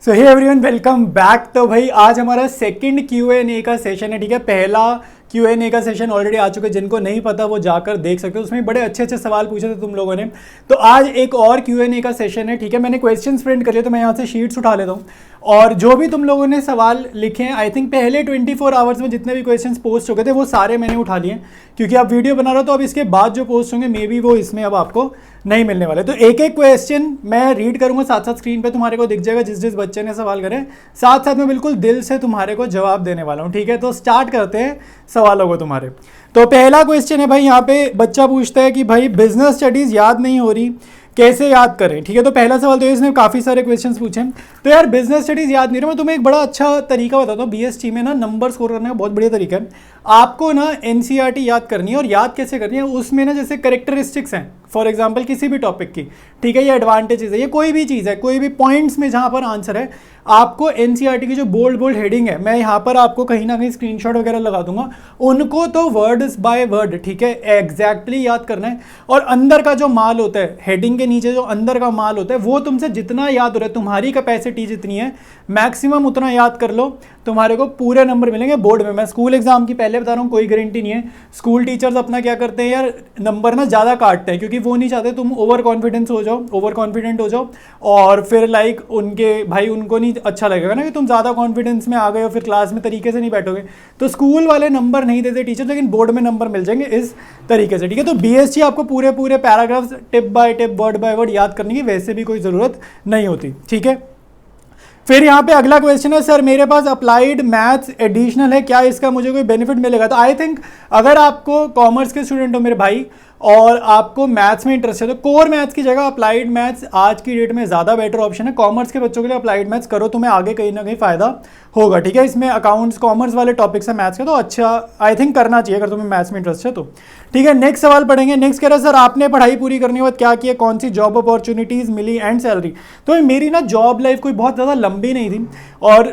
सो hey everyone, welcome back. तो भाई आज हमारा सेकंड Q&A का सेशन है। ठीक है, पहला Q&A का सेशन ऑलरेडी आ चुका है, जिनको नहीं पता वो जाकर देख सकते हो। उसमें बड़े अच्छे अच्छे सवाल पूछे थे तुम लोगों ने। तो आज एक और Q&A का सेशन है। ठीक है, मैंने क्वेश्चंस प्रिंट कर लिए, तो मैं यहाँ से शीट्स उठा लेता हूँ और जो भी तुम लोगों ने सवाल लिखे हैं, आई थिंक पहले 24 आवर्स में जितने भी क्वेश्चंस पोस्ट हो गए थे वो सारे मैंने उठा लिए, क्योंकि आप वीडियो बना रहे हो। तो अब इसके बाद जो पोस्ट होंगे मे बी वो इसमें अब आपको नहीं मिलने वाले। तो एक एक क्वेश्चन मैं रीड करूंगा, साथ साथ स्क्रीन पे तुम्हारे को दिख जाएगा जिस जिस बच्चे ने सवाल करे, साथ साथ मैं बिल्कुल दिल से तुम्हारे को जवाब देने वाला हूँ। ठीक है, तो स्टार्ट करते हैं सवालों को तुम्हारे। तो पहला क्वेश्चन है भाई, यहाँ पे बच्चा पूछता है कि भाई बिजनेस स्टडीज याद नहीं हो रही, कैसे याद करें। ठीक है, तो पहला सवाल तो इसने काफ़ी सारे क्वेश्चंस पूछे हैं। तो यार बिजनेस स्टडीज़ याद नहीं रहा, मैं तुम्हें एक बड़ा अच्छा तरीका बताता हूँ। BST में ना नंबर स्कोर करने का बहुत बढ़िया तरीका है। आपको ना NCERT याद करनी है, और याद कैसे करनी है, उसमें ना जैसे करेक्टरिस्टिक्स हैं फॉर एग्जाम्पल किसी भी टॉपिक की, ठीक है, ये एडवांटेजेस है, ये कोई भी चीज़ है, कोई भी पॉइंट्स में जहाँ पर आंसर है, आपको NCERT की जो बोल्ड बोल्ड हेडिंग है, मैं यहाँ पर आपको कहीं ना कहीं स्क्रीनशॉट वगैरह लगा दूंगा, उनको तो वर्ड्स बाय वर्ड, ठीक है, एग्जैक्टली याद करना है। और अंदर का जो माल होता है, हेडिंग के नीचे जो अंदर का माल होता है, वो तुमसे जितना याद हो रहा है, तुम्हारी कैपेसिटी जितनी है मैक्सिमम उतना याद कर लो, तुम्हारे को पूरे नंबर मिलेंगे बोर्ड में। मैं स्कूल एग्जाम की पहले बता रहा हूँ, कोई गारंटी नहीं है। स्कूल टीचर्स अपना क्या करते हैं यार, नंबर ना ज़्यादा काटते हैं, क्योंकि वो नहीं चाहते तुम ओवर कॉन्फिडेंट हो जाओ, और फिर लाइक उनके भाई उनको नहीं अच्छा लगेगा ना कि तुम ज़्यादा कॉन्फिडेंस में आ गए हो, फिर क्लास में तरीके से नहीं बैठोगे। तो स्कूल वाले नंबर नहीं देते टीचर, लेकिन बोर्ड में नंबर मिल जाएंगे इस तरीके से। ठीक है, तो BST आपको पूरे पूरे paragraphs tip by tip word by word याद करने की वैसे भी कोई ज़रूरत नहीं होती। ठीक है, फिर यहाँ पे अगला क्वेश्चन है, सर मेरे पास अप्लाइड मैथ्स एडिशनल है, क्या इसका मुझे कोई बेनिफिट मिलेगा। तो आई थिंक अगर आपको कॉमर्स के स्टूडेंट हो मेरे भाई और आपको मैथ्स में इंटरेस्ट है, तो कोर मैथ्स की जगह अप्लाइड मैथ्स आज की डेट में ज़्यादा बेटर ऑप्शन है। कॉमर्स के बच्चों के लिए अप्लाइड मैथ्स करो, तुम्हें आगे कहीं ना कहीं फ़ायदा होगा। ठीक है, इसमें अकाउंट्स कॉमर्स वाले टॉपिक्स है मैथ्स के, तो अच्छा आई थिंक करना चाहिए अगर तुम्हें मैथ्स में इंटरेस्ट है तो। ठीक है, नेक्स्ट सवाल पढ़ेंगे। नेक्स्ट कह रहा है, सर आपने पढ़ाई पूरी करने के बाद क्या किया, कौन सी जॉब अपॉर्चुनिटीज़ मिली एंड सैलरी। तो मेरी ना जॉब लाइफ कोई बहुत ज़्यादा लंबी नहीं थी, और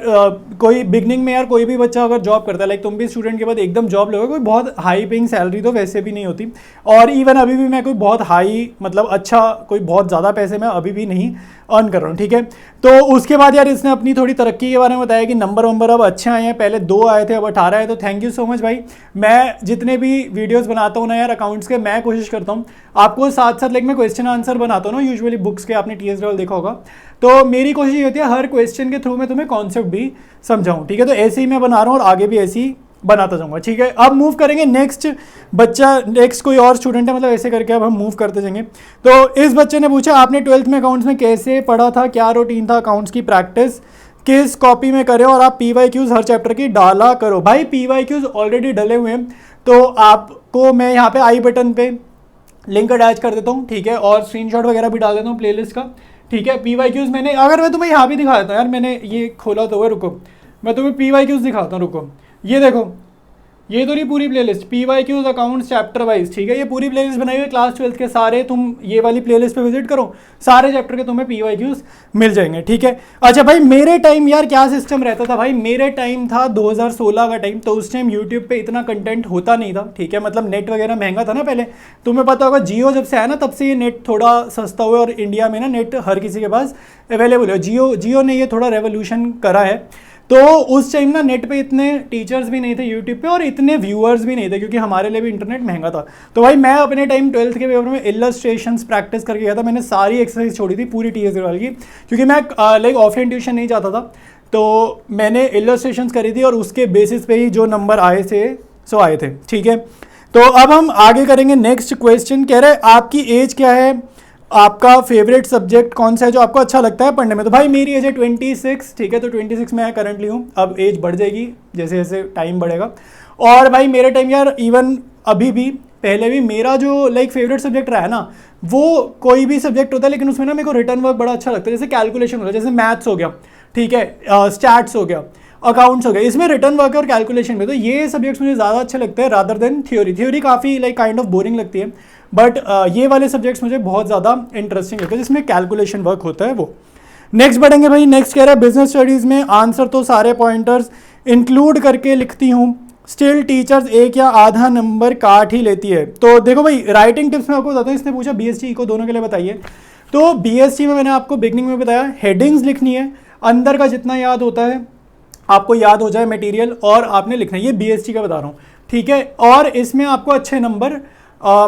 कोई बिगनिंग में यार कोई भी बच्चा अगर जॉब करता है, लाइक तुम भी स्टूडेंट के बाद एकदम जॉब लोगे, कोई बहुत हाई पेइंग सैलरी तो वैसे भी नहीं होती। और इवन अभी भी मैं कोई बहुत हाई मतलब अच्छा कोई बहुत ज़्यादा पैसे मैं अभी भी नहीं अर्न कर रहा हूँ। ठीक है, तो उसके बाद यार इसने अपनी थोड़ी तरक्की के बारे में बताया कि नंबर अब अच्छे आए हैं, पहले 2 आए थे अब 18 है। तो थैंक यू सो मच भाई। मैं जितने भी वीडियोस बनाता हूँ ना यार अकाउंट्स के, मैं कोशिश करता हूँ आपको साथ साथ लाइक मैं क्वेश्चन आंसर बनाता हूँ ना यूजुअली बुक्स के, आपने TS लेवल देखा होगा, तो मेरी कोशिश ये होती है हर क्वेश्चन के थ्रू मैं तुम्हें कॉन्सेप्ट भी समझाऊँ। ठीक है, तो ऐसे ही मैं बना रहा हूँ और आगे भी ऐसे ही बनाता जाऊंगा। ठीक है, अब मूव करेंगे नेक्स्ट बच्चा, नेक्स्ट कोई और स्टूडेंट है, मतलब ऐसे करके अब हम मूव करते जाएंगे। तो इस बच्चे ने पूछा, आपने 12th में अकाउंट्स में कैसे पढ़ा था, क्या रूटीन था, अकाउंट्स की प्रैक्टिस किस कॉपी में करें, और आप PYQs हर चैप्टर की डाला करो। भाई PYQs ऑलरेडी डले हुए हैं, तो आपको मैं यहाँ पे आई बटन पे लिंक अटैच कर देता हूँ। ठीक है, और स्क्रीनशॉट वगैरह भी डाल देता हूँ प्लेलिस्ट का। ठीक है, PYQs मैंने, अगर मैं तुम्हें यहाँ भी दिखा देता हूँ यार, मैंने ये खोला तो है, रुको मैं तुम्हें PYQs दिखाता हूँ, रुको ये देखो, ये तो नहीं पूरी playlist, PYQs accounts chapter wise. ठीक है, ये पूरी प्लेलिस्ट बनाई हुई है क्लास 12th के सारे, तुम ये वाली प्लेलिस्ट पे विजिट करो, सारे चैप्टर के तुम्हें PYQs मिल जाएंगे। ठीक है, अच्छा भाई मेरे टाइम यार क्या सिस्टम रहता था, भाई मेरे टाइम था 2016 का टाइम, तो उस टाइम यूट्यूब पे इतना कंटेंट होता नहीं था। ठीक है, मतलब नेट वगैरह महंगा था ना पहले, तुम्हें पता होगा जियो जब से आया ना तब से ये नेट थोड़ा सस्ता हुआ, और इंडिया में ना नेट हर किसी के पास अवेलेबल है। जियो ने ये थोड़ा रेवोल्यूशन करा है। तो उस टाइम ना नेट पे इतने टीचर्स भी नहीं थे यूट्यूब पे, और इतने व्यूअर्स भी नहीं थे, क्योंकि हमारे लिए भी इंटरनेट महंगा था। तो भाई मैं अपने टाइम 12th के पेपर में इलस्ट्रेशंस प्रैक्टिस करके गया था, मैंने सारी एक्सरसाइज छोड़ी थी पूरी TS वाली की, क्योंकि मैं लाइक ऑफलाइन ट्यूशन नहीं जाता था, तो मैंने इलस्ट्रेशंस करी थी, और उसके बेसिस पे ही जो नंबर आए थे सो आए थे। ठीक है, तो अब हम आगे करेंगे। नेक्स्ट क्वेश्चन कह रहे हैं, आपकी एज क्या है, आपका फेवरेट सब्जेक्ट कौन सा है जो आपको अच्छा लगता है पढ़ने में। तो भाई मेरी एज है 26। ठीक है, तो 26 में मैं करंटली हूँ, अब एज बढ़ जाएगी जैसे जैसे टाइम बढ़ेगा। और भाई मेरे टाइम यार इवन अभी भी पहले भी मेरा जो लाइक फेवरेट सब्जेक्ट रहा है ना, वो कोई भी सब्जेक्ट होता है, लेकिन उसमें ना मेरे को रिटर्न वर्क बड़ा अच्छा लगता है। जैसे कैलकुलेशन हो गया, जैसे मैथ्स हो गया, ठीक है, स्टैट्स हो गया, अकाउंट्स हो गया, इसमें रिटर्न वर्क और कैलकुलेशन में, तो ये सब्जेक्ट्स मुझे ज़्यादा अच्छे लगते हैं रादर देन थ्योरी काफ़ी लाइक काइंड ऑफ बोरिंग लगती है, बट ये वाले सब्जेक्ट्स मुझे बहुत ज़्यादा इंटरेस्टिंग लगते हैं जिसमें कैलकुलेशन वर्क होता है वो। नेक्स्ट बढ़ेंगे भाई। नेक्स्ट कह रहा है, बिजनेस स्टडीज़ में आंसर तो सारे पॉइंटर्स इंक्लूड करके लिखती हूँ, स्टिल टीचर्स 1 या आधा नंबर काट ही लेती है। तो देखो भाई राइटिंग टिप्स में आपको बताता हूँ, इसने पूछा BST को दोनों के लिए बताइए। तो BST में मैंने आपको बिगनिंग में बताया, हेडिंग्स लिखनी है, अंदर का जितना याद होता है आपको याद हो जाए मटेरियल, और आपने लिखना है। ये बीएसटी का बता रहा हूँ, ठीक है। और इसमें आपको अच्छे नंबर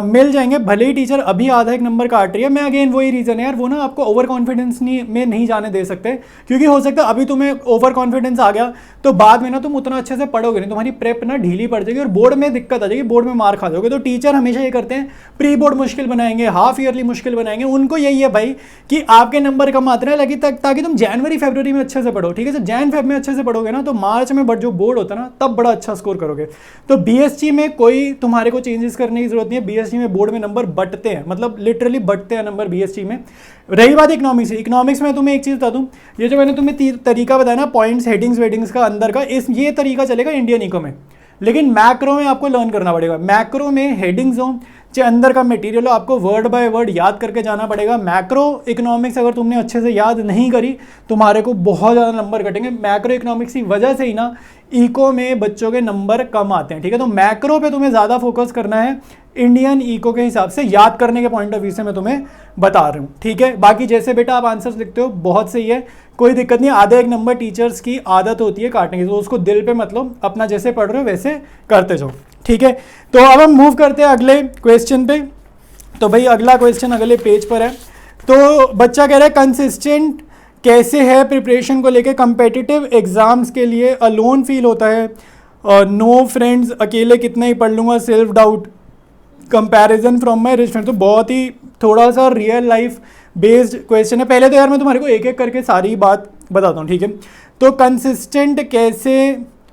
मिल जाएंगे, भले ही टीचर अभी आधा एक नंबर काट रही है। मैं अगेन वही रीज़न है यार, वो ना आपको ओवर कॉन्फिडेंस में नहीं जाने दे सकते, क्योंकि हो सकता है अभी तुम्हें ओवर कॉन्फिडेंस आ गया तो बाद में ना तुम उतना अच्छे से पढ़ोगे नहीं, तुम्हारी प्रेप ना ढीली पड़ जाएगी और बोर्ड में दिक्कत आ जाएगी, बोर्ड में मार खा जाओगे। तो टीचर हमेशा ये करते हैं, प्री बोर्ड मुश्किल बनाएंगे, हाफ ईयरली मुश्किल बनाएंगे। उनको यही है भाई कि आपके नंबर कम आते रहे लगी तक, ताकि तुम जनवरी फरवरी में अच्छे से पढ़ो, ठीक है। जब जैन फेब में अच्छे से पढ़ोगे ना तो मार्च में जो बोर्ड होता है ना तब बड़ा अच्छा स्कोर करोगे। तो बीएसटी में कोई तुम्हारे को चेंजेस करने की जरूरत नहीं है। बीएसटी में बोर्ड में नंबर बटते हैं, मतलब लिटरली बटते हैं नंबर बीएसटी में। रही बात इकोनॉमिक्स, इकोनॉमिक्स में तुम्हें एक चीज बता दूं, ये जो मैंने तुम्हें तरीका बताया ना पॉइंट्स हेडिंग्स वेडिंग्स का अंदर का, ये तरीका चलेगा इंडियन इको में, लेकिन मैक्रो में आपको लर्न करना पड़ेगा। मैक्रो में हेडिंग्स हो चाहे अंदर का मटेरियल हो, आपको वर्ड बाय वर्ड याद करके जाना पड़ेगा। मैक्रो इकोनॉमिक्स अगर तुमने अच्छे से याद नहीं करी तुम्हारे को बहुत ज़्यादा नंबर कटेंगे। मैक्रो इकोनॉमिक्स की वजह से ही ना इको में बच्चों के नंबर कम आते हैं, ठीक है। तो मैक्रो पे तुम्हें ज़्यादा फोकस करना है इंडियन इको के हिसाब से, याद करने के पॉइंट ऑफ व्यू से मैं तुम्हें बता रहा हूँ, ठीक है। बाकी जैसे बेटा आप आंसर्स लिखते हो बहुत सही है, कोई दिक्कत नहीं। आधे एक नंबर टीचर्स की आदत होती है काटने की, तो उसको दिल पे मतलब अपना जैसे पढ़ रहे हो वैसे करते जाओ, ठीक है। तो अब हम मूव करते हैं अगले क्वेश्चन पे। तो भाई अगला क्वेश्चन अगले पेज पर है। तो बच्चा कह रहा है कंसिस्टेंट कैसे है प्रिपरेशन को लेके कम्पिटिटिव एग्जाम्स के लिए, अलोन फील होता है, नो फ्रेंड्स, अकेले कितना ही पढ़ लूँगा, self doubt, comparison from my rich friend. तो बहुत ही थोड़ा सा रियल लाइफ बेस्ड क्वेश्चन है। पहले तो यार मैं तुम्हारे को एक एक करके सारी बात बताता हूँ, ठीक है। तो कंसिस्टेंट कैसे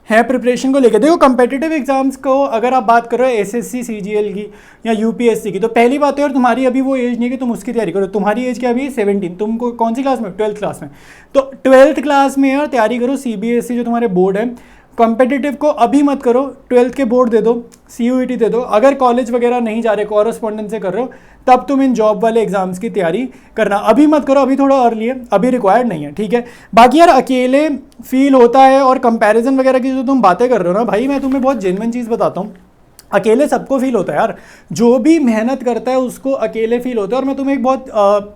है प्रिपरेशन को लेकर, देखो कंपेटिटिव एग्जाम्स को अगर आप बात कर रहे हो एसएससी सीजीएल की या यूपीएससी की, तो पहली बात है और तुम्हारी अभी वो एज नहीं है कि तुम उसकी तैयारी करो। तुम्हारी एज क्या अभी 17, तुमको कौन सी क्लास में, 12th क्लास में। तो 12th क्लास में यार तैयारी करो, सीबीएसई जो तुम्हारे बोर्ड है। कॉम्पिटिटिव को अभी मत करो, 12th के बोर्ड दे दो, सीयूईटी दे दो। अगर कॉलेज वगैरह नहीं जा रहे, कॉरेस्पॉन्डेंस से कर रहे हो, तब तुम इन जॉब वाले एग्जाम्स की तैयारी करना। अभी मत करो, अभी थोड़ा अर्ली है, अभी रिक्वायर्ड नहीं है, ठीक है। बाकी यार अकेले फील होता है और कंपैरिजन वगैरह की जो तुम बातें कर रहे हो ना भाई, मैं तुम्हें बहुत जेन्युइन चीज़ बताता हूँ, अकेले सबको फील होता है यार, जो भी मेहनत करता है उसको अकेले फील होता है। और मैं तुम्हें एक बहुत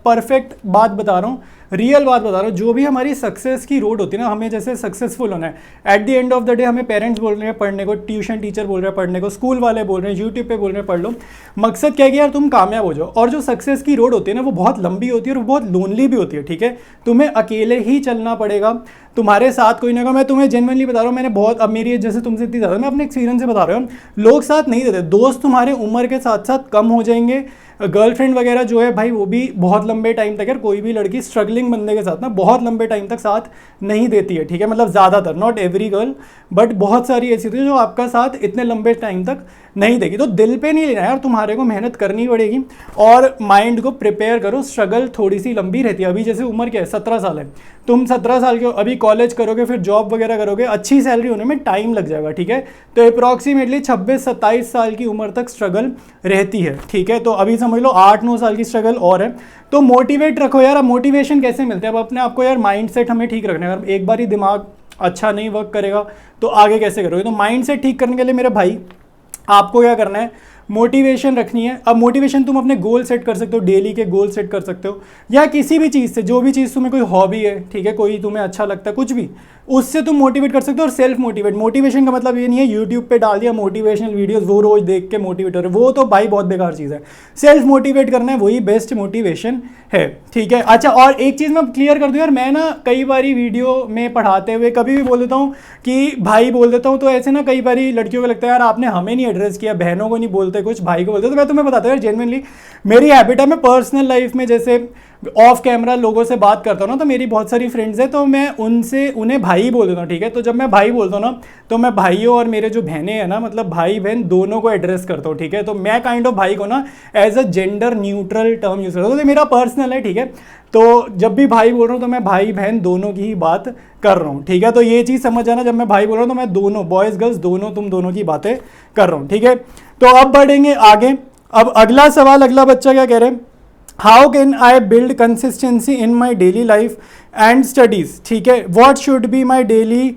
परफेक्ट बात बता रहा हूँ, रियल बात बता रहा हूँ, जो भी हमारी सक्सेस की रोड होती है ना, हमें जैसे सक्सेसफुल होना है, at the end of the day हमें पेरेंट्स बोल रहे हैं पढ़ने को, ट्यूशन टीचर बोल रहे हैं पढ़ने को, स्कूल वाले बोल रहे हैं, यूट्यूब पे बोल रहे हैं पढ़ लो, मकसद क्या है कि यार तुम कामयाब हो जाओ। और जो सक्सेस की रोड होती है ना वो बहुत लंबी होती है और बहुत लोनली भी होती है, ठीक है। तुम्हें अकेले ही चलना पड़ेगा, तुम्हारे साथ कोई ना होगा। मैं तुम्हें जेन्युइनली बता रहा हूँ, मैंने बहुत, अब मेरी जैसे तुमसे इतनी ज़्यादा, मैं अपने एक्सपीरियंस से बता रहा हूँ, लोग साथ नहीं देते, दोस्त तुम्हारे उम्र के साथ साथ कम हो जाएंगे, गर्लफ्रेंड वगैरह जो है भाई वो भी बहुत लंबे टाइम तक, यार कोई भी लड़की स्ट्रगलिंग बंदे के साथ ना बहुत लंबे टाइम तक साथ नहीं देती है, ठीक है। मतलब ज़्यादातर, नॉट एवरी गर्ल, बट बहुत सारी ऐसी होती है जो आपका साथ इतने लंबे टाइम तक नहीं देगी। तो दिल पे नहीं लेना यार, तुम्हारे को मेहनत करनी पड़ेगी और माइंड को प्रिपेयर करो। स्ट्रगल थोड़ी सी लंबी रहती है। अभी जैसे उम्र क्या है, 17 साल है, तुम 17 साल के हो, अभी कॉलेज करोगे, फिर जॉब वगैरह करोगे, अच्छी सैलरी होने में टाइम लग जाएगा, ठीक है। तो अप्रॉक्सीमेटली 26-27 साल की उम्र तक स्ट्रगल रहती है, ठीक है। तो अभी समझ लो 8-9 साल की स्ट्रगल और है। तो मोटिवेट रखो यार। अब मोटिवेशन कैसे मिलते हैं, अब अपने आपको यार माइंड सेट हमें ठीक रखना है। अगर एक बार ही दिमाग अच्छा नहीं वर्क करेगा तो आगे कैसे करोगे। तो माइंड सेट ठीक करने के लिए मेरे भाई आपको क्या करना है, मोटिवेशन रखनी है। अब मोटिवेशन तुम अपने गोल सेट कर सकते हो, डेली के गोल सेट कर सकते हो, या किसी भी चीज़ से, जो भी चीज़ तुम्हें कोई हॉबी है, ठीक है, कोई तुम्हें अच्छा लगता है, कुछ भी, उससे तुम मोटिवेट कर सकते हो। और सेल्फ मोटिवेट, मोटिवेशन का मतलब ये नहीं है यूट्यूब पे डाल दिया मोटिवेशनल वीडियोस, वो रोज देख के मोटिवेट हो रहे, वो तो भाई बहुत बेकार चीज़ है। सेल्फ मोटिवेट करना है, वही बेस्ट मोटिवेशन है, ठीक है। अच्छा, और एक चीज़ मैं क्लियर कर दूँ यार, मैं ना कई बारी वीडियो में पढ़ाते हुए कभी भी बोल देता हूँ कि भाई बोल देता हूँ, तो ऐसे ना कई बारी लड़कियों को लगता है यार आपने हमें नहीं एड्रेस किया, बहनों को नहीं बोलते, कुछ भाई को बोलते। तो मैं तुम्हें बताता हूँ यार, जेन्युइनली मेरी हैबिट है, मैं पर्सनल लाइफ में जैसे ऑफ कैमरा लोगों से बात करता हूँ ना, तो मेरी बहुत सारी फ्रेंड्स हैं, तो मैं उन्हें भाई बोल देता हूँ, ठीक है। तो जब मैं भाई बोलता हूँ ना, तो मैं भाइयों और मेरे जो बहनें हैं ना, मतलब भाई बहन दोनों को एड्रेस करता हूँ, ठीक है। तो मैं काइंड ऑफ भाई को ना as a gender neutral term use करता हूँ, तो मेरा पर्सनल है, ठीक है। तो जब भी भाई बोल रहा हूँ तो मैं भाई बहन दोनों की ही बात कर रहा हूँ, ठीक है। तो ये चीज़ समझ जाना, जब मैं भाई बोल रहा हूँ तो मैं दोनों, बॉयज़ गर्ल्स दोनों, तुम दोनों की बातें कर रहा हूँ, ठीक है। तो अब बढ़ेंगे आगे। अब अगला सवाल, अगला बच्चा क्या कह रहे हैं, how can I build consistency in my daily life and studies, ठीक है। What should be my daily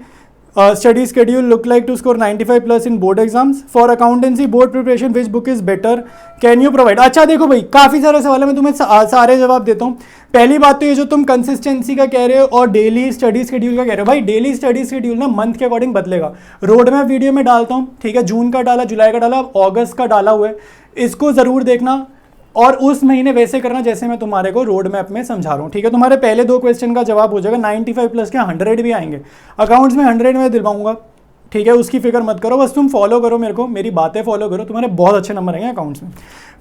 study schedule look like to score 95 plus in board exams for accountancy board preparation which book is better can you provide. अच्छा देखो भाई, काफ़ी सारे सवाल है, मैं तुम्हें सारे जवाब देता हूँ। पहली बात तो ये जो तुम कंसिस्टेंसी का कह रहे हो और डेली स्टडी शेड्यूल का कह रहे हो, भाई डेली स्टडी शेड्यूल ना मंथ के अकॉर्डिंग बदलेगा। रोड मैप वीडियो में डालता हूँ, ठीक है, जून का डाला, जुलाई का डाला, अगस्त का डाला हुआ है, इसको ज़रूर देखना और उस महीने वैसे करना जैसे मैं तुम्हारे को रोड मैप में समझा रहा हूँ, ठीक है। तुम्हारे पहले 2 क्वेश्चन का जवाब हो जाएगा, 95 प्लस के 100 भी आएंगे, अकाउंट्स में 100 में दिलवाऊंगा, ठीक है, उसकी फिक्र मत करो, बस तुम फॉलो करो मेरे को, मेरी बातें फॉलो करो, तुम्हारे बहुत अच्छे नंबर आएंगे अकाउंट्स में।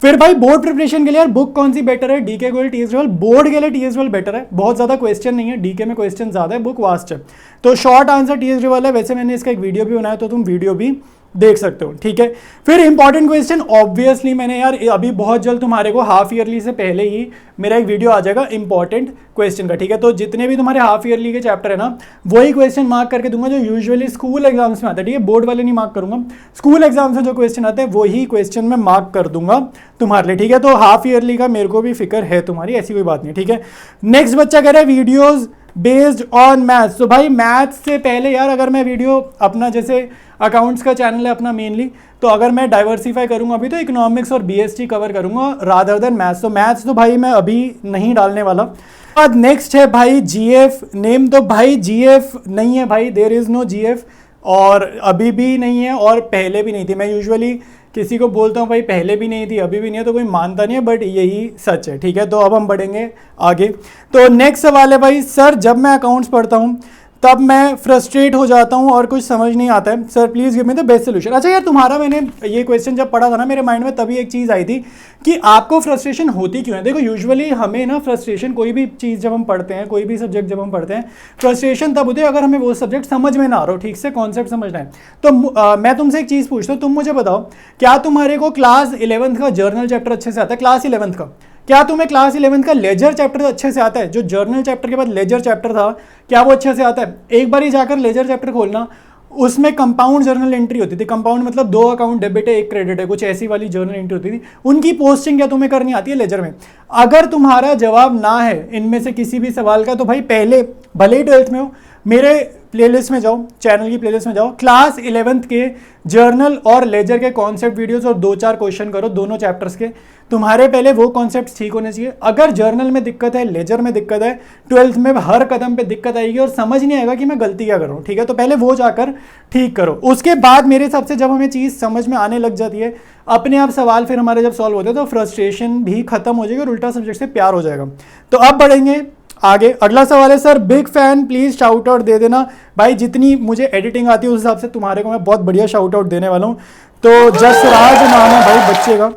फिर भाई बोर्ड प्रिपरेशन के लिए यार बुक कौन सी बेटर है, डीके को टीएस बोर्ड के लिए टीएस बेटर है, बहुत ज़्यादा क्वेश्चन नहीं है, डीके में क्वेश्चन ज़्यादा है, बुक वास्ट है, तो शॉर्ट आंसर टीएस है। वैसे मैंने इसका एक वीडियो भी बनाया, तो तुम वीडियो भी देख सकते हो, ठीक है। फिर इंपॉर्टेंट क्वेश्चन, ऑब्वियसली मैंने यार अभी बहुत जल्द तुम्हारे को हाफ ईयरली से पहले ही मेरा एक वीडियो आ जाएगा इंपॉर्टेंट क्वेश्चन का, ठीक है। तो जितने भी तुम्हारे हाफ ईयरली के चैप्टर है ना, वही क्वेश्चन मार्क करके दूंगा जो यूजुअली स्कूल एग्जाम्स में आता है, ठीक है, बोर्ड वाले नहीं मार्क करूंगा, स्कूल एग्जाम्स में जो क्वेश्चन आते हैं वही क्वेश्चन मैं मार्क कर दूंगा तुम्हारे लिए, ठीक है। तो हाफ ईयरली का मेरे को भी फिक्र है तुम्हारी, ऐसी कोई बात नहीं, ठीक है। नेक्स्ट बच्चा कह रहा है वीडियोज बेस्ड ऑन मैथ्स। तो भाई मैथ्स से पहले यार अगर मैं वीडियो अपना, जैसे अकाउंट्स का चैनल है अपना मेनली, तो अगर मैं डाइवर्सिफाई करूंगा अभी तो इकोनॉमिक्स और बीएसटी कवर करूंगा रादर देन मैथ्स। तो मैथ्स तो भाई मैं अभी नहीं डालने वाला। बाद नेक्स्ट है भाई जीएफ नेम, तो भाई जीएफ नहीं है भाई, देयर इज़ नो जीएफ, और अभी भी नहीं है और पहले भी नहीं थी। मैं यूजुअली किसी को बोलता हूँ भाई पहले भी नहीं थी अभी भी नहीं है, तो कोई मानता नहीं है, बट यही सच है, ठीक है। तो अब हम बढ़ेंगे आगे। तो नेक्स्ट सवाल है भाई, सर जब मैं अकाउंट्स पढ़ता हूँ तब मैं फ्रस्ट्रेट हो जाता हूँ और कुछ समझ नहीं आता है, sir please give me the best solution. अच्छा यार तुम्हारा, मैंने ये क्वेश्चन जब पढ़ा था ना मेरे माइंड में, तभी एक चीज़ आई थी कि आपको फ्रस्ट्रेशन होती क्यों है। देखो यूजुअली हमें ना फ्रस्ट्रेशन, कोई भी चीज़ जब हम पढ़ते हैं, कोई भी सब्जेक्ट जब हम पढ़ते हैं, फ्रस्ट्रेशन तब होती है अगर हमें वो सब्जेक्ट समझ में ना आ रहा हो, ठीक से कॉन्सेप्ट समझना है। तो मैं तुमसे एक चीज़ पूछता हूँ, तुम मुझे बताओ, क्या तुम्हारे को क्लास 11th का जर्नल चैप्टर अच्छे से आता है? क्लास 11th का क्या तुम्हें क्लास 11th का लेजर चैप्टर अच्छे से आता है? जो जर्नल चैप्टर के बाद लेजर चैप्टर था, क्या वो अच्छे से आता है? एक बार ही जाकर लेजर चैप्टर खोलना, उसमें कंपाउंड जर्नल एंट्री होती थी। कंपाउंड मतलब 2 अकाउंट डेबिट है 1 क्रेडिट है, कुछ ऐसी वाली जर्नल एंट्री होती थी। उनकी पोस्टिंग क्या तुम्हें करनी आती है लेजर में? अगर तुम्हारा जवाब ना है इनमें से किसी भी सवाल का, तो भाई पहले भले ही 12th में हो, मेरे प्लेलिस्ट में जाओ, चैनल की प्लेलिस्ट में जाओ, क्लास 11th के जर्नल और लेजर के कॉन्सेप्ट वीडियोस और 2-4 क्वेश्चन करो दोनों चैप्टर्स के। तुम्हारे पहले वो कॉन्सेप्ट ठीक होने चाहिए। अगर जर्नल में दिक्कत है, लेजर में दिक्कत है, 12th में हर कदम पे दिक्कत आएगी और समझ नहीं आएगा कि मैं गलती क्या कर रहा हूँ, ठीक है। तो पहले वो जाकर ठीक करो। उसके बाद मेरे हिसाब से जब हमें चीज़ समझ में आने लग जाती है, अपने आप सवाल फिर हमारे जब सॉल्व होते हैं, तो फ्रस्ट्रेशन भी खत्म हो जाएगी और उल्टा सब्जेक्ट से प्यार हो जाएगा। तो अब बढ़ेंगे आगे। अगला सवाल है, sir big fan please shout out दे देना। भाई जितनी मुझे एडिटिंग आती है उस हिसाब से तुम्हारे को मैं बहुत बढ़िया शाउट आउट देने वाला हूँ। तो जसराज नाम है भाई बच्चे का।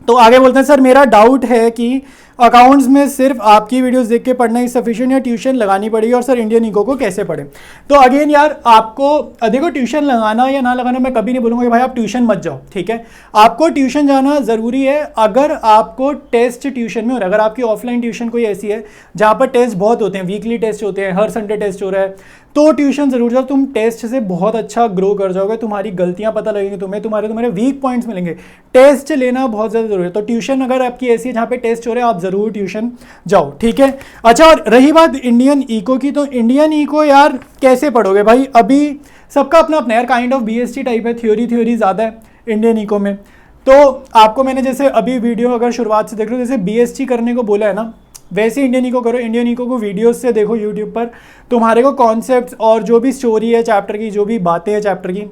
तो आगे बोलते हैं, सर मेरा डाउट है कि अकाउंट्स में सिर्फ आपकी वीडियोस देख के पढ़ना ही सफिशिएंट या ट्यूशन लगानी पड़ेगी, और सर इंडियन इको को कैसे पढ़ें? तो अगेन यार आपको देखो, ट्यूशन लगाना या ना लगाना मैं कभी नहीं बोलूँगा कि भाई आप ट्यूशन मत जाओ, ठीक है। आपको ट्यूशन जाना ज़रूरी है अगर आपको टेस्ट ट्यूशन में हो रहा है। अगर आपकी ऑफलाइन ट्यूशन कोई ऐसी है जहाँ पर टेस्ट बहुत होते हैं, वीकली टेस्ट होते हैं, हर संडे टेस्ट हो रहा है, तो ट्यूशन ज़रूर जाओ। तुम टेस्ट से बहुत अच्छा ग्रो कर जाओगे, तुम्हारी गलतियाँ पता लगेंगी तुम्हें, तुम्हारे वीक पॉइंट्स मिलेंगे। टेस्ट लेना बहुत ज़्यादा जरूरी है। तो ट्यूशन अगर आपकी ऐसी है जहाँ पे टेस्ट हो रहे हैं, आप ज़रूर ट्यूशन जाओ, ठीक है। अच्छा, और रही बात इंडियन इको की, तो इंडियन इको यार कैसे पढ़ोगे भाई? अभी सबका अपना अपना यार काइंड ऑफ बीएसटी टाइप है, थ्योरी ज़्यादा है इंडियन इको में। तो आपको मैंने जैसे अभी वीडियो अगर शुरुआत से देख लो, जैसे बीएसटी करने को बोला है ना, वैसे इंडियन इको करो। इंडियन इको को वीडियोस से देखो यूट्यूब पर, तुम्हारे को कॉन्सेप्ट्स और जो भी स्टोरी है चैप्टर की, जो भी बातें हैं चैप्टर की,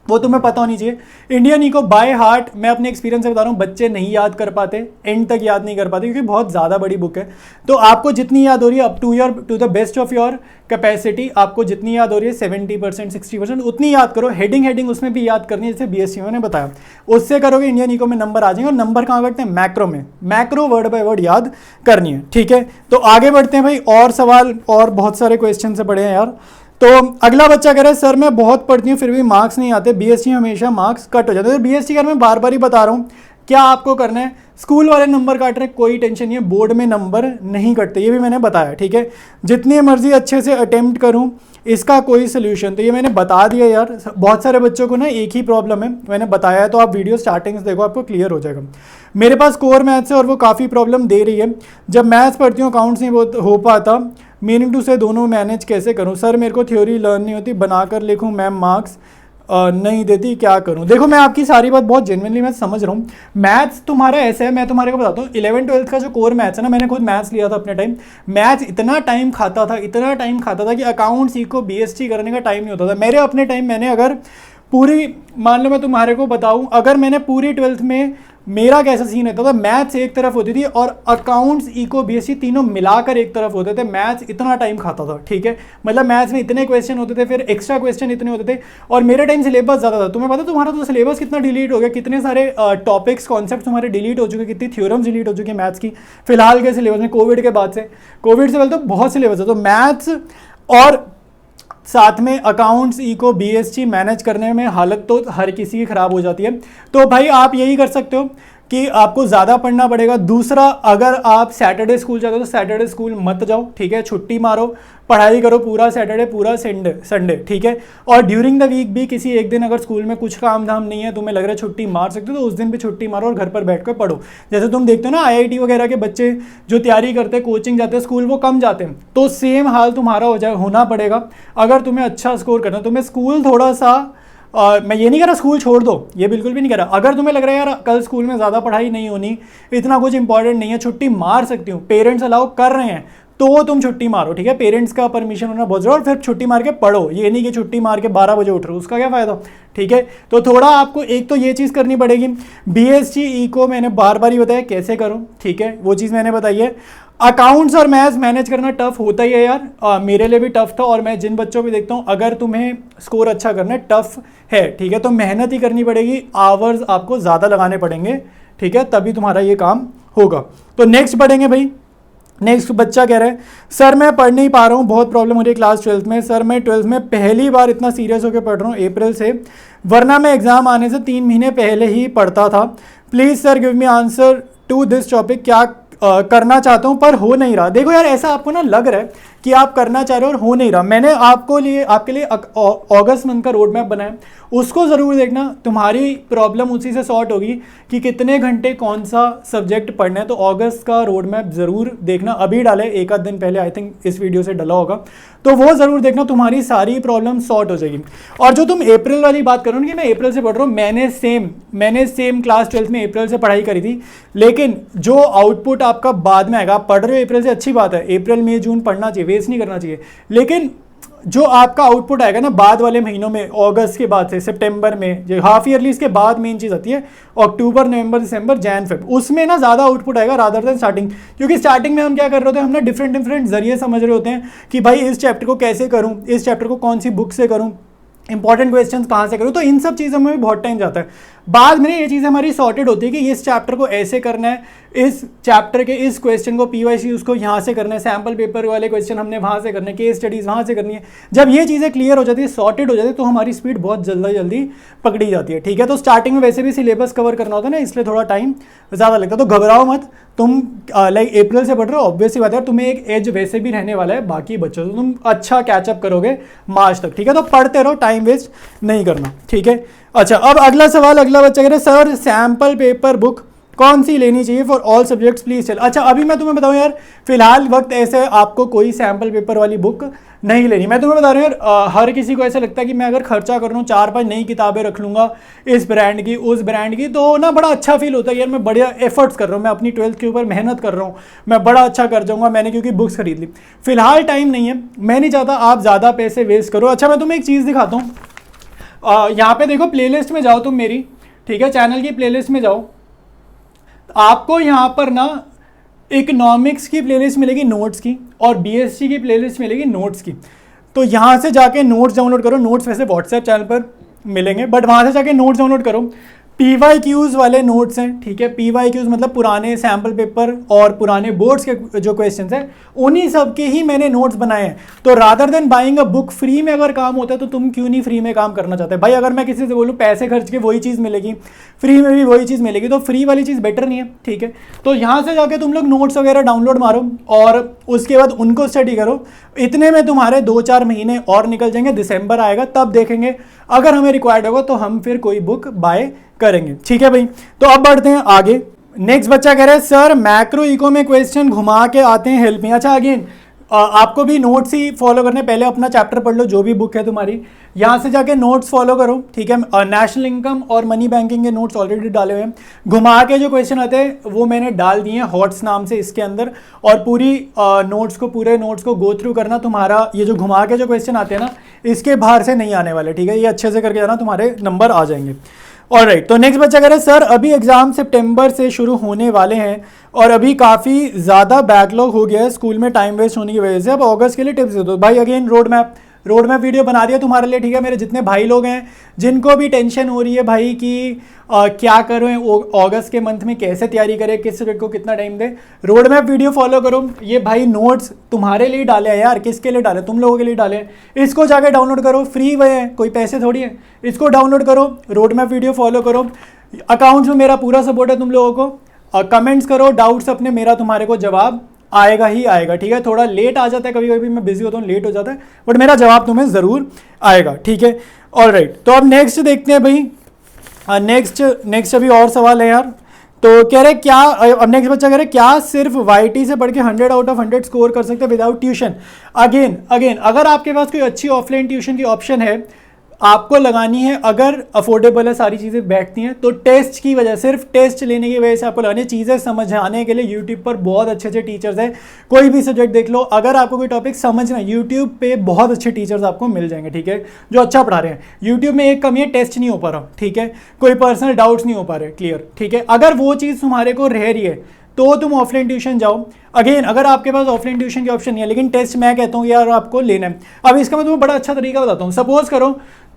वो तुम्हें पता होनी चाहिए। इंडियन इको बाय हार्ट, मैं अपने एक्सपीरियंस से बता रहा हूँ, बच्चे नहीं याद कर पाते, एंड तक याद नहीं कर पाते, क्योंकि बहुत ज़्यादा बड़ी बुक है। तो आपको जितनी याद हो रही है up to the best of your capacity, आपको जितनी याद हो रही है 70% 60% उतनी याद करो। हेडिंग उसमें भी याद करनी है, जैसे बीएससी में बताया, उससे करोगे इंडियन इको में नंबर आ जाएंगे। और नंबर कहाँ करते हैं? मैक्रो में, मैक्रो वर्ड बाय वर्ड याद करनी है, ठीक है। तो आगे बढ़ते हैं भाई, और सवाल और बहुत सारे क्वेश्चन से पढ़े हैं यार। तो अगला बच्चा कह रहा है, सर मैं बहुत पढ़ती हूँ फिर भी मार्क्स नहीं आते, बीएससी में हमेशा मार्क्स कट हो जाते हैं। तो बीएससी का मैं बार बार ही बता रहा हूँ, क्या आपको करना है? स्कूल वाले नंबर काट रहे, कोई टेंशन नहीं है, बोर्ड में नंबर नहीं कटते, ये भी मैंने बताया, ठीक है। जितनी मर्जी अच्छे से अटेम्प्ट करूँ, इसका कोई सोल्यूशन, तो ये मैंने बता दिया यार। बहुत सारे बच्चों को ना एक ही प्रॉब्लम है, मैंने बताया है, तो आप वीडियो स्टार्टिंग से देखो, आपको क्लियर हो जाएगा। मेरे पास कोर मैथ्स है और वो काफ़ी प्रॉब्लम दे रही है। जब मैथ्स पढ़ती हूँ अकाउंट्स नहीं हो पाता, मीनिंग टू से दोनों मैनेज कैसे करूं सर, मेरे को थ्योरी लर्न नहीं होती, बनाकर लिखूं मैम मार्क्स नहीं देती, क्या करूं। देखो मैं आपकी सारी बात बहुत जेन्युइनली मैं समझ रहा हूँ। मैथ्स तुम्हारा ऐसा है, मैं तुम्हारे को बताता हूँ, 11th-12th का जो कोर मैथ्स है ना, मैंने खुद मैथ्स लिया था अपने टाइम। मैथ्स इतना टाइम खाता था, इतना टाइम खाता था कि अकाउंट्स को बीएसटी करने का टाइम नहीं होता था मेरे अपने टाइम। मैंने अगर पूरी, मान लो मैं तुम्हारे को बताऊं, अगर मैंने पूरी 12th में, मेरा कैसा सीन रहता था, मैथ्स एक तरफ होती थी और अकाउंट्स इको बीएससी तीनों मिलाकर एक तरफ होते थे। मैथ्स इतना टाइम खाता था, ठीक है, मतलब मैथ्स में इतने क्वेश्चन होते थे, फिर एक्स्ट्रा क्वेश्चन इतने होते थे, और मेरे टाइम सिलेबस ज़्यादा था। तुम्हें पता तुम्हारा तो सिलेबस कितना डिलीट हो गया, कितने सारे टॉपिक्स कॉन्सेप्ट तुम्हारे डिलीट हो चुके, कितनी थ्योरम्स डिलीट हो चुकी है मैथ्स की फिलहाल के सिलेबस में, कोविड के बाद से। कोविड से पहले तो बहुत सिलेबस है, तो मैथ्स और साथ में अकाउंट्स इको बीएसटी मैनेज करने में हालत तो हर किसी की ख़राब हो जाती है। तो भाई आप यही कर सकते हो कि आपको ज़्यादा पढ़ना पड़ेगा। दूसरा, अगर आप सैटरडे स्कूल जाते हो तो सैटरडे स्कूल मत जाओ, ठीक है, छुट्टी मारो, पढ़ाई करो पूरा सैटरडे पूरा संडे, ठीक है। और ड्यूरिंग द वीक भी किसी एक दिन अगर स्कूल में कुछ काम धाम नहीं है, तुम्हें लग रहा है छुट्टी मार सकते हो, तो उस दिन भी छुट्टी मारो और घर पर बैठ कर पढ़ो। जैसे तुम देखते हो ना आईआईटी वगैरह के बच्चे जो तैयारी करते हैं, कोचिंग जाते हैं, स्कूल वो कम जाते हैं, तो सेम हाल तुम्हारा होना पड़ेगा अगर तुम्हें अच्छा स्कोर करना है। तुम्हें स्कूल थोड़ा सा मैं ये नहीं कह रहा स्कूल छोड़ दो, ये बिल्कुल भी नहीं कह रहा। अगर तुम्हें लग रहा है यार कल स्कूल में ज़्यादा पढ़ाई नहीं होनी, इतना कुछ इंपॉर्टेंट नहीं है, छुट्टी मार सकती हूँ, पेरेंट्स अलाउ कर रहे हैं, तो तुम छुट्टी मारो, ठीक है। पेरेंट्स का परमिशन होना बहुत जरूरी, और फिर छुट्टी मार के पढ़ो, ये नहीं कि छुट्टी मार के 12 बजे उठ रहे हो, उसका क्या फ़ायदा, ठीक है। तो थोड़ा आपको एक तो ये चीज़ करनी पड़ेगी। बीएसटी इको मैंने बार बार ही बताया कैसे करूँ, ठीक है, वो चीज़ मैंने बताई है। अकाउंट्स और मैथ्स मैनेज करना टफ होता ही है यार, मेरे लिए भी टफ था, और मैं जिन बच्चों को देखता हूँ, अगर तुम्हें स्कोर अच्छा करना है, टफ है, ठीक है, तो मेहनत ही करनी पड़ेगी, आवर्स आपको ज़्यादा लगाने पड़ेंगे, ठीक है, तभी तुम्हारा ये काम होगा। तो नेक्स्ट पढ़ेंगे भाई। नेक्स्ट बच्चा कह रहा है सर मैं पढ़ नहीं पा रहा हूँ, बहुत प्रॉब्लम हो रही है क्लास 12th में। सर मैं 12th में पहली बार इतना सीरियस होकर पढ़ रहा हूँ अप्रैल से, वरना मैं एग्ज़ाम आने से 3 महीने पहले ही पढ़ता था। Please sir give me answer to this topic, क्या करना चाहता हूँ पर हो नहीं रहा। देखो यार ऐसा आपको ना लग रहा है कि आप करना चाह रहे हो और हो नहीं रहा। मैंने आपके लिए अगस्त मंथ का रोड मैप बनाया, उसको ज़रूर देखना, तुम्हारी प्रॉब्लम उसी से सॉर्ट होगी कि कितने घंटे कौन सा सब्जेक्ट पढ़ना है। तो अगस्त का रोड मैप ज़रूर देखना, अभी डाले, एक आध दिन पहले आई थिंक इस वीडियो से डला होगा, तो वो ज़रूर देखना, तुम्हारी सारी प्रॉब्लम सॉर्ट हो जाएगी। और जो तुम अप्रैल वाली बात करो ना कि मैं अप्रैल से पढ़ रहा हूँ, मैंने सेम क्लास 12th में अप्रैल से पढ़ाई करी थी, लेकिन जो आउटपुट आपका बाद में आएगा, आप पढ़ रहे हो अप्रैल से, अच्छी बात है, अप्रैल मई जून पढ़ना चाहिए, वेस्ट नहीं करना चाहिए, लेकिन जो आपका आउटपुट आएगा ना बाद वाले महीनों में, अगस्त के बाद से सितंबर में, जो हाफ ईयरली इसके बाद मेन चीज़ आती है अक्टूबर नवंबर दिसंबर जैन फेब, उसमें ना ज़्यादा आउटपुट आएगा रादर देन स्टार्टिंग। क्योंकि स्टार्टिंग में हम क्या कर रहे होते हैं, हम ना डिफरेंट जरिए समझ रहे होते हैं कि भाई इस चैप्टर को कैसे करूँ, इस चैप्टर को कौन सी बुक से करूँ, इंपॉर्टेंट क्वेश्चंस कहाँ से करूँ, तो इन सब चीज़ों में बहुत टाइम जाता है। बाद में ये चीज़ें हमारी सॉर्टेड होती है कि इस चैप्टर को ऐसे करना है, इस चैप्टर के इस क्वेश्चन को पीवाईसी उसको यहाँ से करना है, सैम्पल पेपर वाले क्वेश्चन हमने वहाँ से करने, केस स्टडीज़ वहाँ से करनी है। जब ये चीज़ें क्लियर हो जाती है, सॉर्टेड हो जाती है, तो हमारी स्पीड बहुत जल्दी पकड़ी जाती है, ठीक है। तो स्टार्टिंग में वैसे भी सिलेबस कवर करना होता है ना, इसलिए थोड़ा टाइम ज़्यादा लगता है, तो घबराओ मत। तुम लाइक अप्रैल से पढ़ रहे हो, ऑब्वियसली बात है, तुम्हें एक एज वैसे भी रहने वाला है बाकी बच्चों से, तुम अच्छा कैचअप करोगे मार्च तक, ठीक है। तो पढ़ते रहो, टाइम वेस्ट नहीं करना, ठीक है। अच्छा, अब अगला सवाल, अगला बच्चा कह रहे हैं सर सैम्पल पेपर बुक कौन सी लेनी चाहिए for all subjects please tell. अच्छा, अभी मैं तुम्हें बताऊं यार, फिलहाल वक्त ऐसे आपको कोई सैम्पल पेपर वाली बुक नहीं लेनी। मैं तुम्हें बता रहा हूँ यार, हर किसी को ऐसा लगता है कि मैं अगर खर्चा कर रहा हूँ, 4-5 नई किताबें रख लूँगा, इस ब्रांड की उस ब्रांड की, तो ना बड़ा अच्छा फील होता है यार, मैं बढ़िया एफर्ट्स कर रहा हूँ, मैं अपनी 12th के ऊपर मेहनत कर रहा हूँ, मैं बड़ा अच्छा कर जाऊँगा मैंने क्योंकि बुक्स खरीद ली। फिलहाल टाइम नहीं है, मैं नहीं चाहता आप ज़्यादा पैसे वेस्ट करो। अच्छा, मैं तुम्हें एक चीज़ दिखाता हूँ, यहाँ पे देखो प्लेलिस्ट में जाओ तुम मेरी, ठीक है, चैनल की प्लेलिस्ट में जाओ, आपको यहाँ पर ना इकोनॉमिक्स की प्लेलिस्ट मिलेगी नोट्स की, और बीएससी की प्लेलिस्ट मिलेगी नोट्स की। तो यहाँ से जाके नोट्स डाउनलोड करो, नोट्स वैसे व्हाट्सएप चैनल पर मिलेंगे, बट वहाँ से जाके नोट्स डाउनलोड करो। PYQs वाले नोट्स हैं, ठीक है, PYQs मतलब पुराने सैम्पल पेपर और पुराने बोर्ड्स के जो क्वेश्चंस हैं, उन्हीं सब के ही मैंने नोट्स बनाए हैं। तो rather than buying a book, free में अगर काम होता है तो तुम क्यों नहीं फ्री में काम करना चाहते भाई। अगर मैं किसी से बोलूँ पैसे खर्च के वही चीज़ मिलेगी, फ्री में भी वही चीज़ मिलेगी, तो फ्री वाली चीज़ बेटर नहीं है, ठीक है। तो यहाँ से जाके तुम लोग नोट्स वगैरह डाउनलोड मारो और उसके बाद उनको स्टडी करो। इतने में तुम्हारे 2-4 महीने और निकल जाएंगे, दिसंबर आएगा तब देखेंगे, अगर हमें रिक्वायर्ड होगा तो हम फिर कोई बुक बाय करेंगे, ठीक है भाई। तो अब बढ़ते हैं आगे। नेक्स्ट बच्चा कह रहा है सर मैक्रो इको में क्वेश्चन घुमा के आते हैं, हेल्प मी। अच्छा, अगेन आपको भी नोट्स ही फॉलो करने, पहले अपना चैप्टर पढ़ लो जो भी बुक है तुम्हारी, यहाँ से जाके नोट्स फॉलो करो, ठीक है। नेशनल इनकम और मनी बैंकिंग के नोट्स ऑलरेडी डाले हुए हैं, घुमा के जो क्वेश्चन आते हैं वो मैंने डाल दिए हैं हॉट्स नाम से इसके अंदर, और पूरी पूरे नोट्स को गो थ्रू करना। तुम्हारा ये जो घुमा के जो क्वेश्चन आते हैं ना, इसके बाहर से नहीं आने वाले, ठीक है। ये अच्छे से करके जाना, तुम्हारे नंबर आ जाएंगे। ऑलराइट, तो नेक्स्ट बच्चा कह रहा है सर अभी एग्जाम सितंबर से शुरू होने वाले हैं और अभी काफ़ी ज़्यादा बैकलॉग हो गया है स्कूल में टाइम वेस्ट होने की वजह से, अब अगस्त के लिए टिप्स दे दो। भाई अगेन रोड मैप वीडियो बना दिया तुम्हारे लिए, ठीक है। मेरे जितने भाई लोग हैं जिनको भी टेंशन हो रही है भाई कि क्या करें अगस्त के मंथ में, कैसे तैयारी करें, किस सब्जेक्ट को कितना टाइम दें, रोड मैप वीडियो फॉलो करो। ये भाई नोट्स तुम्हारे लिए डाले हैं यार, किसके लिए डाले, तुम लोगों के लिए डाले हैं। इसको जाके डाउनलोड करो, फ्री वे है, कोई पैसे थोड़ी है। इसको डाउनलोड करो, रोड मैप वीडियो फॉलो करो। अकाउंट्स में मेरा पूरा सपोर्ट है तुम लोगों को। कमेंट्स करो डाउट्स अपने, मेरा तुम्हारे को जवाब आएगा ही आएगा, ठीक है। थोड़ा लेट आ जाता है, कभी कभी मैं बिजी होता हूँ, लेट हो जाता है, बट मेरा जवाब तुम्हें ज़रूर आएगा, ठीक है। ऑलराइट, तो अब नेक्स्ट देखते हैं भाई। नेक्स्ट अभी और सवाल है यार। तो कह रहे क्या, अब नेक्स्ट बच्चा कह रहे क्या सिर्फ वाईटी से पढ़ के 100 आउट ऑफ 100 स्कोर कर सकते हैं विदाउट ट्यूशन। अगेन अगर आपके पास कोई अच्छी ऑफलाइन ट्यूशन की ऑप्शन है आपको लगानी है, अगर अफोर्डेबल है, सारी चीज़ें बैठती हैं, तो टेस्ट की वजह, सिर्फ टेस्ट लेने की वजह से आपको लगानी है। चीज़ें समझाने के लिए यूट्यूब पर बहुत अच्छे अच्छे टीचर्स हैं, कोई भी सब्जेक्ट देख लो। अगर आपको कोई टॉपिक समझना है यूट्यूब पे बहुत अच्छे टीचर्स आपको मिल जाएंगे, ठीक है, जो अच्छा पढ़ा रहे हैं। यूट्यूब में एक कमी है, टेस्ट नहीं हो पा रहा, ठीक है, कोई पर्सनल डाउट्स नहीं हो पा रहे क्लियर, ठीक है। अगर वो चीज़ तुम्हारे को रह रही है तो तुम ऑफलाइन ट्यूशन जाओ। अगेन अगर आपके पास ऑफलाइन ट्यूशन की ऑप्शन नहीं है लेकिन टेस्ट मैं कहता हूँ यार आपको लेना है। अब इसका मैं तुम्हें बड़ा अच्छा तरीका बताता हूँ। सपोज करो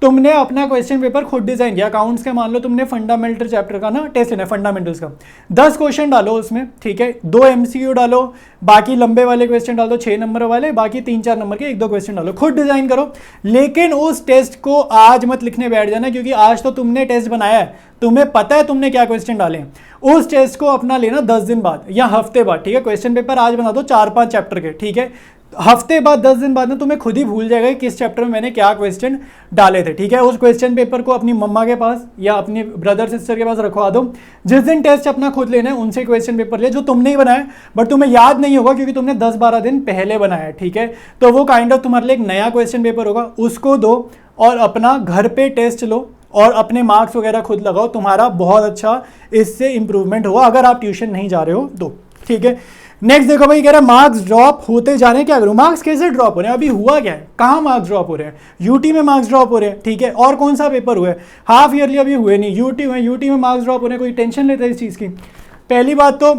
तुमने अपना क्वेश्चन पेपर खुद डिजाइन किया, अकाउंट्स का मान लो तुमने फंडामेंटल चैप्टर का ना टेस्ट लेना है, फंडामेंटल्स का 10 क्वेश्चन डालो उसमें, ठीक है, 2 MCQ डालो, बाकी लंबे वाले क्वेश्चन डाल दो 6 नंबर वाले, बाकी 3-4 नंबर के 1-2 क्वेश्चन डालो, खुद डिजाइन करो। लेकिन उस टेस्ट को आज मत लिखने बैठ जाना, क्योंकि आज तो तुमने टेस्ट बनाया है, तुम्हें पता है तुमने क्या क्वेश्चन डाले हैं। उस टेस्ट को अपना लेना 10 दिन बाद या हफ्ते बाद, ठीक है। क्वेश्चन पेपर आज बना दो 4-5 चैप्टर के, ठीक है, हफ्ते बाद 10 दिन बाद में तुम्हें खुद ही भूल जाएगा कि किस चैप्टर में मैंने क्या क्वेश्चन डाले थे, ठीक है। उस क्वेश्चन पेपर को अपनी मम्मा के पास या अपनी ब्रदर सिस्टर के पास रखवा दो। जिस दिन टेस्ट अपना खुद लेना है उनसे क्वेश्चन पेपर ले जो तुमने ही बनाया बट तुम्हें याद नहीं होगा क्योंकि तुमने 10-12 दिन पहले बनाया है, ठीक है। तो वो काइंड ऑफ तुम्हारे लिए एक नया क्वेश्चन पेपर होगा, उसको दो और अपना घर पे टेस्ट लो और अपने मार्क्स वगैरह खुद लगाओ। तुम्हारा बहुत अच्छा इससे इंप्रूवमेंट होगा अगर आप ट्यूशन नहीं जा रहे हो तो, ठीक है। नेक्स्ट देखो भाई, कह रहा है मार्क्स ड्रॉप होते जा रहे हैं, क्या करूं। मार्क्स कैसे ड्रॉप हो रहे हैं, अभी हुआ क्या है, कहाँ मार्क्स ड्रॉप हो रहे हैं। यूटी में मार्क्स ड्रॉप हो रहे हैं, ठीक है, और कौन सा पेपर हुआ है, हाफ ईयरली अभी हुए नहीं, यूटी में मार्क्स ड्रॉप हो रहे हैं, कोई टेंशन लेता है इस चीज़ की। पहली बात तो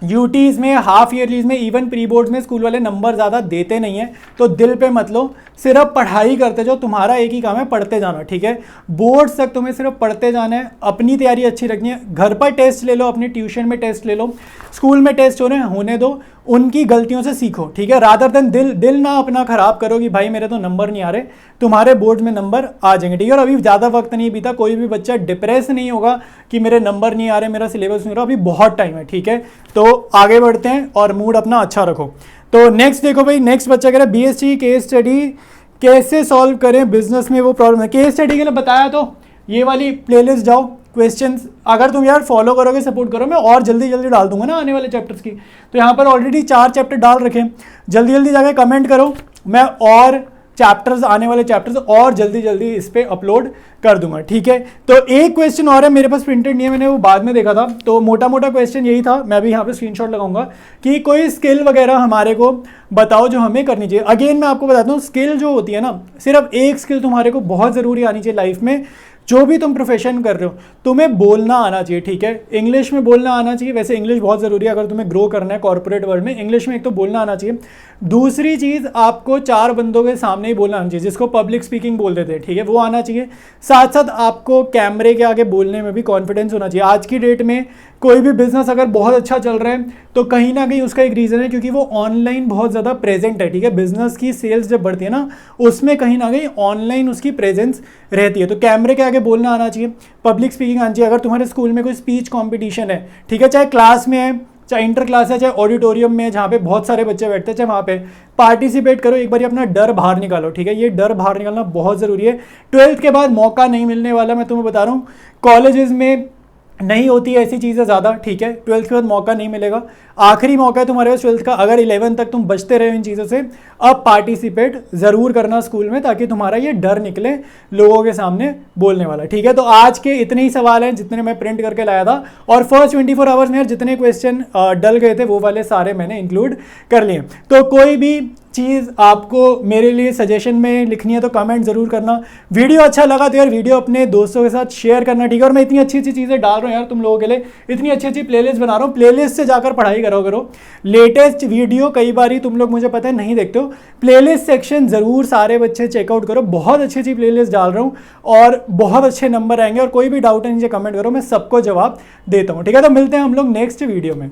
यूटीज़ में, हाफ ईयरलीज में, इवन प्री बोर्ड्स में स्कूल वाले नंबर ज़्यादा देते नहीं है, तो दिल पे मत लो, सिर्फ पढ़ाई करते जाओ। तुम्हारा एक ही काम है पढ़ते जाना, ठीक है। बोर्ड्स तक तुम्हें सिर्फ पढ़ते जाना है, अपनी तैयारी अच्छी रखनी है। घर पर टेस्ट ले लो, अपनी ट्यूशन में टेस्ट ले लो, स्कूल में टेस्ट होने दो, उनकी गलतियों से सीखो, ठीक है। रादर देन दिल ना अपना खराब करो कि भाई मेरे तो नंबर नहीं आ रहे, तुम्हारे बोर्ड में नंबर आ जाएंगे, ठीक है। और अभी ज़्यादा वक्त नहीं बीता, कोई भी बच्चा डिप्रेस नहीं होगा कि मेरे नंबर नहीं आ रहे, मेरा सिलेबस नहीं हो रहा, अभी बहुत टाइम है, ठीक है। तो आगे बढ़ते हैं और मूड अपना अच्छा रखो। तो नेक्स्ट देखो भाई, नेक्स्ट बच्चा कह रहा है BSc केस स्टडी कैसे सॉल्व करें बिजनेस में, वो प्रॉब्लम है। केस स्टडी के लिए बताया तो ये वाली प्लेलिस्ट जाओ, क्वेश्चंस अगर तुम यार फॉलो करोगे, सपोर्ट करो, मैं और जल्दी डाल दूंगा ना आने वाले चैप्टर्स की। तो यहाँ पर ऑलरेडी 4 चैप्टर डाल रखे, जल्दी जाके कमेंट करो, मैं और चैप्टर्स, आने वाले चैप्टर्स और जल्दी इस पे अपलोड कर दूंगा, ठीक है। तो एक क्वेश्चन और है, मेरे पास प्रिंटेड नहीं है, मैंने वो बाद में देखा था, तो मोटा क्वेश्चन यही था, मैं भी यहाँ पे स्क्रीनशॉट लगाऊंगा कि कोई स्किल वगैरह हमारे को बताओ जो हमें करनी चाहिए। अगेन मैं आपको बताता हूँ, स्किल जो होती है ना, सिर्फ एक स्किल तुम्हारे को बहुत ज़रूरी आनी चाहिए लाइफ में। जो भी तुम प्रोफेशन कर रहे हो तुम्हें बोलना आना चाहिए, ठीक है। इंग्लिश में बोलना आना चाहिए, वैसे इंग्लिश बहुत ज़रूरी है अगर तुम्हें ग्रो करना है कॉर्पोरेट वर्ल्ड में। इंग्लिश में एक तो बोलना आना चाहिए, दूसरी चीज़ आपको 4 बंदों के सामने ही बोलना आना चाहिए, जिसको पब्लिक स्पीकिंग बोल देते हैं, ठीक है, वो आना चाहिए। साथ साथ आपको कैमरे के आगे बोलने में भी कॉन्फिडेंस होना चाहिए। आज की डेट में कोई भी बिजनेस अगर बहुत अच्छा चल रहा है तो कहीं ना कहीं उसका एक रीज़न है क्योंकि वो ऑनलाइन बहुत ज़्यादा प्रेजेंट है, ठीक है। बिजनेस की सेल्स जब बढ़ती है ना, उसमें कहीं ना कहीं ऑनलाइन उसकी प्रेजेंस रहती है। तो कैमरे के आगे बोलना आना चाहिए, पब्लिक स्पीकिंग आनी चाहिए। अगर तुम्हारे स्कूल में कोई स्पीच कॉम्पिटिशन है, ठीक है, चाहे क्लास में है, चाहे इंटर क्लास है, चाहे ऑडिटोरियम में, जहाँ पे बहुत सारे बच्चे बैठते हैं, चाहे वहाँ पे पार्टिसिपेट करो, एक बार अपना डर बाहर निकालो, ठीक है। ये डर बाहर निकालना बहुत ज़रूरी है। 12th के बाद मौका नहीं मिलने वाला, मैं तुम्हें बता रहा हूँ। कॉलेजेस में नहीं होती है ऐसी चीज़ें ज़्यादा, ठीक है। 12th के बाद मौका नहीं मिलेगा, आखिरी मौका है तुम्हारे पास 12th का। अगर 11 तक तुम बचते रहे इन चीज़ों से, अब पार्टिसिपेट ज़रूर करना स्कूल में, ताकि तुम्हारा ये डर निकले लोगों के सामने बोलने वाला, ठीक है। तो आज के इतने ही सवाल हैं जितने मैं प्रिंट करके लाया था, और फर्स्ट 24 आवर्स में यार जितने क्वेश्चन डल गए थे वो वाले सारे मैंने इंक्लूड कर लिए। तो कोई भी चीज़ आपको मेरे लिए सजेशन में लिखनी है तो कमेंट ज़रूर करना। वीडियो अच्छा लगा तो यार वीडियो अपने दोस्तों के साथ शेयर करना, ठीक है। और मैं इतनी अच्छी अच्छी चीज़ें डाल रहा हूँ यार तुम लोगों के लिए, इतनी अच्छी अच्छी प्लेलिस्ट बना रहा हूँ, प्लेलिस्ट से जाकर पढ़ाई करो। लेटेस्ट वीडियो कई बार ही तुम लोग मुझे पता है नहीं देखते हो, प्लेलिस्ट सेक्शन ज़रूर सारे बच्चे चेकआउट करो, बहुत अच्छी अच्छी प्लेलिस्ट डाल रहा हूँ और बहुत अच्छे नंबर आएंगे। और कोई भी डाउट है नीचे कमेंट करो, मैं सबको जवाब देता हूँ, ठीक है। तो मिलते हैं हम लोग नेक्स्ट वीडियो में।